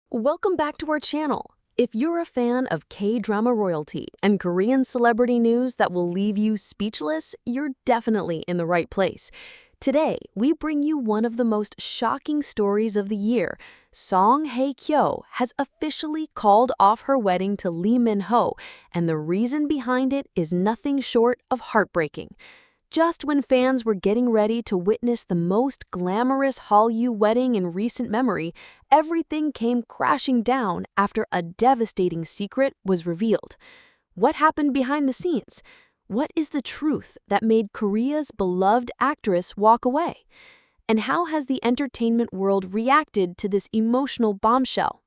Welcome back to our channel. If you're a fan of K-drama royalty and Korean celebrity news that will leave you speechless, you're definitely in the right place. Today, we bring you one of the most shocking stories of the year. Song Hye-kyo has officially called off her wedding to Lee Min-ho, and the reason behind it is nothing short of heartbreaking. Just when fans were getting ready to witness the most glamorous Hallyu wedding in recent memory, everything came crashing down after a devastating secret was revealed. What happened behind the scenes? What is the truth that made Korea's beloved actress walk away? And how has the entertainment world reacted to this emotional bombshell?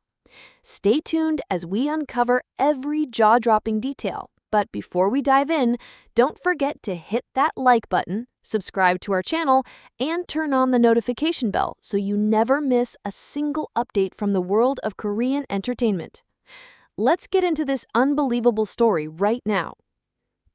Stay tuned as we uncover every jaw-dropping detail. But before we dive in, don't forget to hit that like button, subscribe to our channel, and turn on the notification bell so you never miss a single update from the world of Korean entertainment. Let's get into this unbelievable story right now.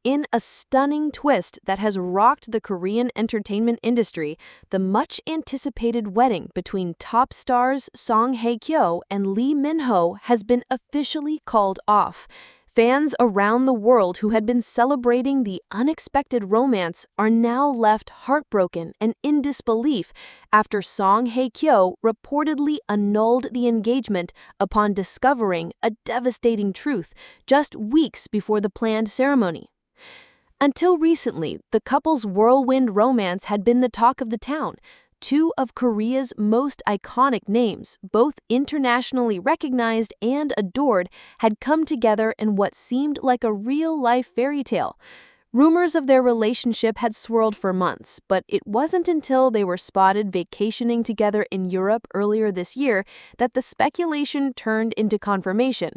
In a stunning twist that has rocked the Korean entertainment industry, the much-anticipated wedding between top stars Song Hye-kyo and Lee Min-ho has been officially called off. Fans around the world who had been celebrating the unexpected romance are now left heartbroken and in disbelief after Song Hye-kyo reportedly annulled the engagement upon discovering a devastating truth just weeks before the planned ceremony. Until recently, the couple's whirlwind romance had been the talk of the town. Two of Korea's most iconic names, both internationally recognized and adored, had come together in what seemed like a real-life fairy tale. Rumors of their relationship had swirled for months, but it wasn't until they were spotted vacationing together in Europe earlier this year that the speculation turned into confirmation.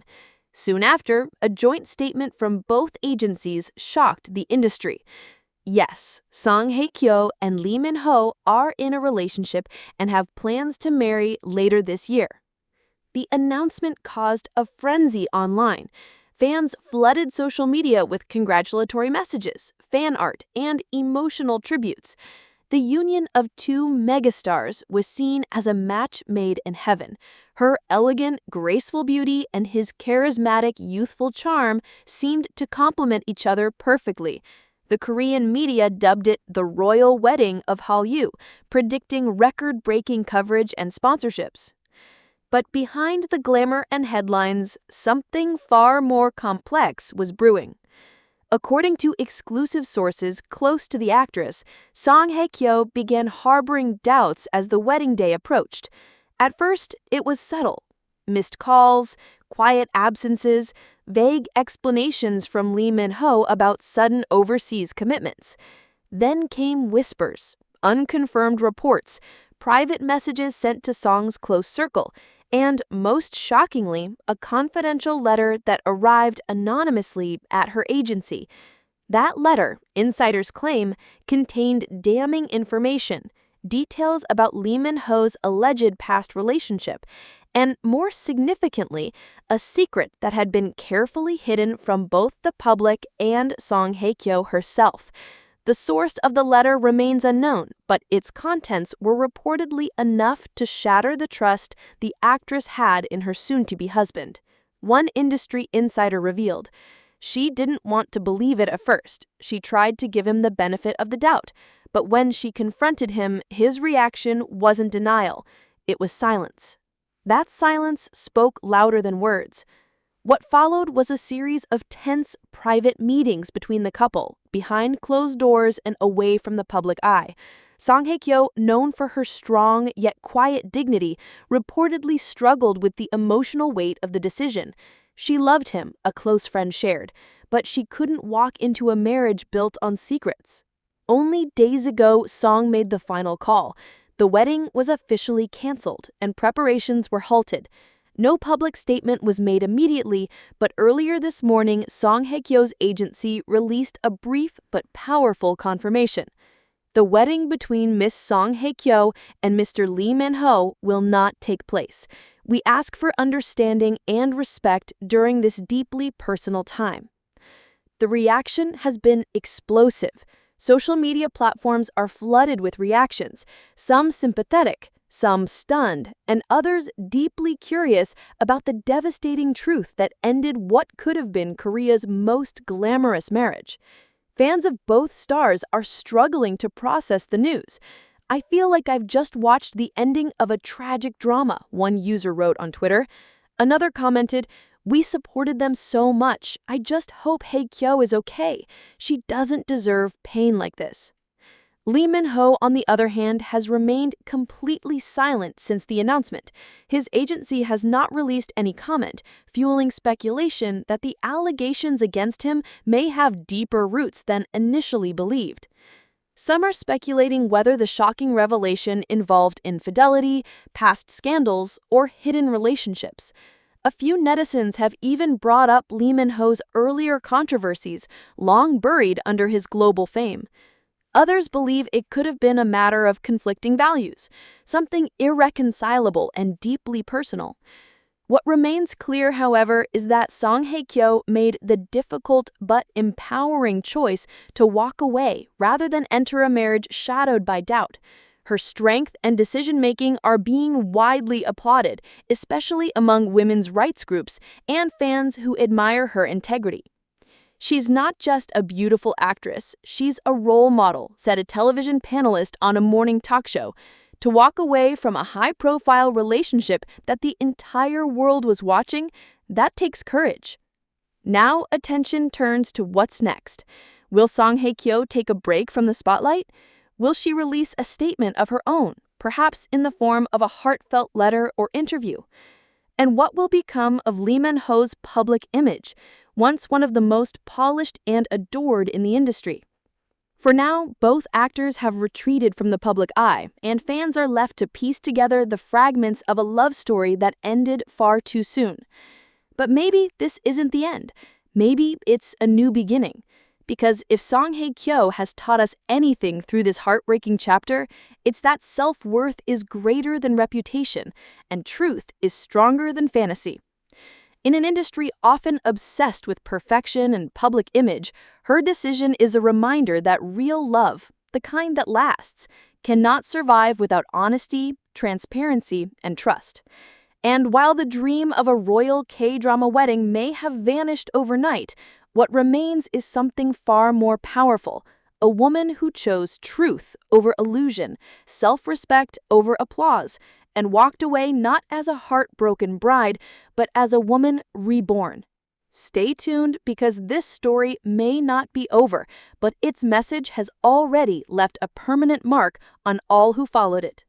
Soon after, a joint statement from both agencies shocked the industry. Yes, Song Hye-kyo and Lee Min-ho are in a relationship and have plans to marry later this year. The announcement caused a frenzy online. Fans flooded social media with congratulatory messages, fan art, and emotional tributes. The union of two megastars was seen as a match made in heaven. Her elegant, graceful beauty and his charismatic, youthful charm seemed to complement each other perfectly. The Korean media dubbed it the royal wedding of Hallyu, predicting record-breaking coverage and sponsorships. But behind the glamour and headlines, something far more complex was brewing. According to exclusive sources close to the actress, Song Hye-kyo began harboring doubts as the wedding day approached. At first, it was subtle. Missed calls, quiet absences, vague explanations from Lee Min-ho about sudden overseas commitments. Then came whispers, unconfirmed reports, private messages sent to Song's close circle, and, most shockingly, a confidential letter that arrived anonymously at her agency. That letter, insiders claim, contained damning information, details about Lee Min-ho's alleged past relationship, and, more significantly, a secret that had been carefully hidden from both the public and Song Hye-kyo herself. The source of the letter remains unknown, but its contents were reportedly enough to shatter the trust the actress had in her soon-to-be husband. One industry insider revealed, "She didn't want to believe it at first. She tried to give him the benefit of the doubt. But when she confronted him, his reaction wasn't denial. It was silence." That silence spoke louder than words. What followed was a series of tense, private meetings between the couple, behind closed doors and away from the public eye. Song Hye-kyo, known for her strong yet quiet dignity, reportedly struggled with the emotional weight of the decision. She loved him, a close friend shared, but she couldn't walk into a marriage built on secrets. Only days ago, Song made the final call. The wedding was officially canceled, and preparations were halted. No public statement was made immediately, but earlier this morning, Song Hye-kyo's agency released a brief but powerful confirmation. The wedding between Miss Song Hye-kyo and Mr. Lee Min-ho will not take place. We ask for understanding and respect during this deeply personal time. The reaction has been explosive. Social media platforms are flooded with reactions, some sympathetic, some stunned, and others deeply curious about the devastating truth that ended what could have been Korea's most glamorous marriage. Fans of both stars are struggling to process the news. "I feel like I've just watched the ending of a tragic drama," one user wrote on Twitter. Another commented, "We supported them so much. I just hope Hye-kyo is okay. She doesn't deserve pain like this." Lee Min-ho, on the other hand, has remained completely silent since the announcement. His agency has not released any comment, fueling speculation that the allegations against him may have deeper roots than initially believed. Some are speculating whether the shocking revelation involved infidelity, past scandals, or hidden relationships. A few netizens have even brought up Lee Min-ho's earlier controversies, long buried under his global fame. Others believe it could have been a matter of conflicting values, something irreconcilable and deeply personal. What remains clear, however, is that Song Hye-kyo made the difficult but empowering choice to walk away rather than enter a marriage shadowed by doubt. Her strength and decision-making are being widely applauded, especially among women's rights groups and fans who admire her integrity. "She's not just a beautiful actress, she's a role model," said a television panelist on a morning talk show. To walk away from a high-profile relationship that the entire world was watching, that takes courage. Now attention turns to what's next. Will Song Hye-kyo take a break from the spotlight? Will she release a statement of her own, perhaps in the form of a heartfelt letter or interview? And what will become of Lee Min-ho's public image, once one of the most polished and adored in the industry? For now, both actors have retreated from the public eye, and fans are left to piece together the fragments of a love story that ended far too soon. But maybe this isn't the end. Maybe it's a new beginning. Because if Song Hye-kyo has taught us anything through this heartbreaking chapter, it's that self-worth is greater than reputation, and truth is stronger than fantasy. In an industry often obsessed with perfection and public image, her decision is a reminder that real love, the kind that lasts, cannot survive without honesty, transparency, and trust. And while the dream of a royal K-drama wedding may have vanished overnight, what remains is something far more powerful: a woman who chose truth over illusion, self-respect over applause, and walked away not as a heartbroken bride, but as a woman reborn. Stay tuned, because this story may not be over, but its message has already left a permanent mark on all who followed it.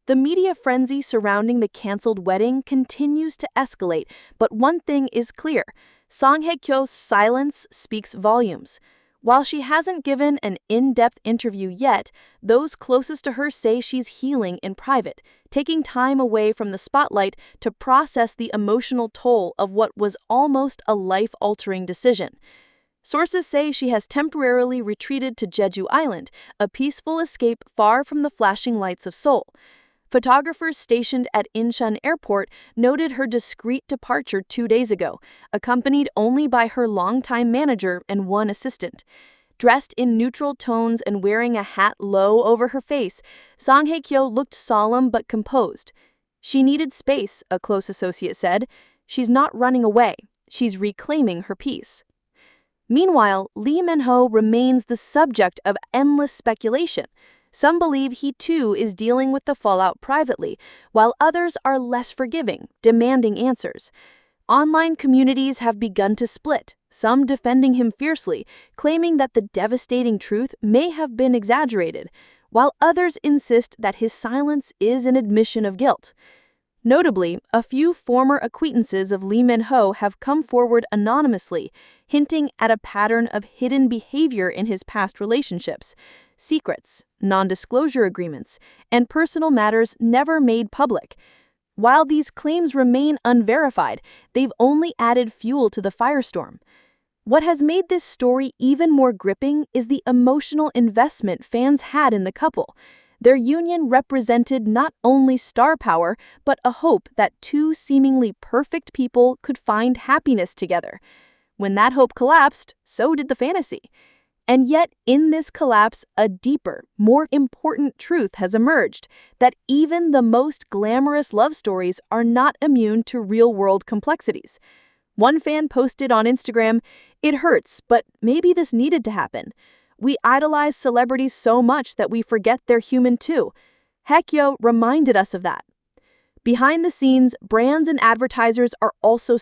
The media frenzy surrounding the canceled wedding continues to escalate, but one thing is clear: Song Hye-kyo's silence speaks volumes. While she hasn't given an in-depth interview yet, those closest to her say she's healing in private, taking time away from the spotlight to process the emotional toll of what was almost a life-altering decision. Sources say she has temporarily retreated to Jeju Island, a peaceful escape far from the flashing lights of Seoul. Photographers stationed at Incheon Airport noted her discreet departure 2 days ago, accompanied only by her longtime manager and one assistant. Dressed in neutral tones and wearing a hat low over her face, Song Hye-kyo looked solemn but composed. "She needed space," a close associate said. "She's not running away. She's reclaiming her peace." Meanwhile, Lee Min-ho remains the subject of endless speculation. Some believe he too is dealing with the fallout privately, while others are less forgiving, demanding answers. Online communities have begun to split, some defending him fiercely, claiming that the devastating truth may have been exaggerated, while others insist that his silence is an admission of guilt. Notably, a few former acquaintances of Lee Min-ho have come forward anonymously, hinting at a pattern of hidden behavior in his past relationships: secrets, non-disclosure agreements, and personal matters never made public. While these claims remain unverified, they've only added fuel to the firestorm. What has made this story even more gripping is the emotional investment fans had in the couple. Their union represented not only star power, but a hope that two seemingly perfect people could find happiness together. When that hope collapsed, so did the fantasy. And yet, in this collapse, a deeper, more important truth has emerged, that even the most glamorous love stories are not immune to real-world complexities. One fan posted on Instagram, "It hurts, but maybe this needed to happen. We idolize celebrities so much that we forget they're human too." Hye-kyo reminded us of that. Behind the scenes, brands and advertisers are also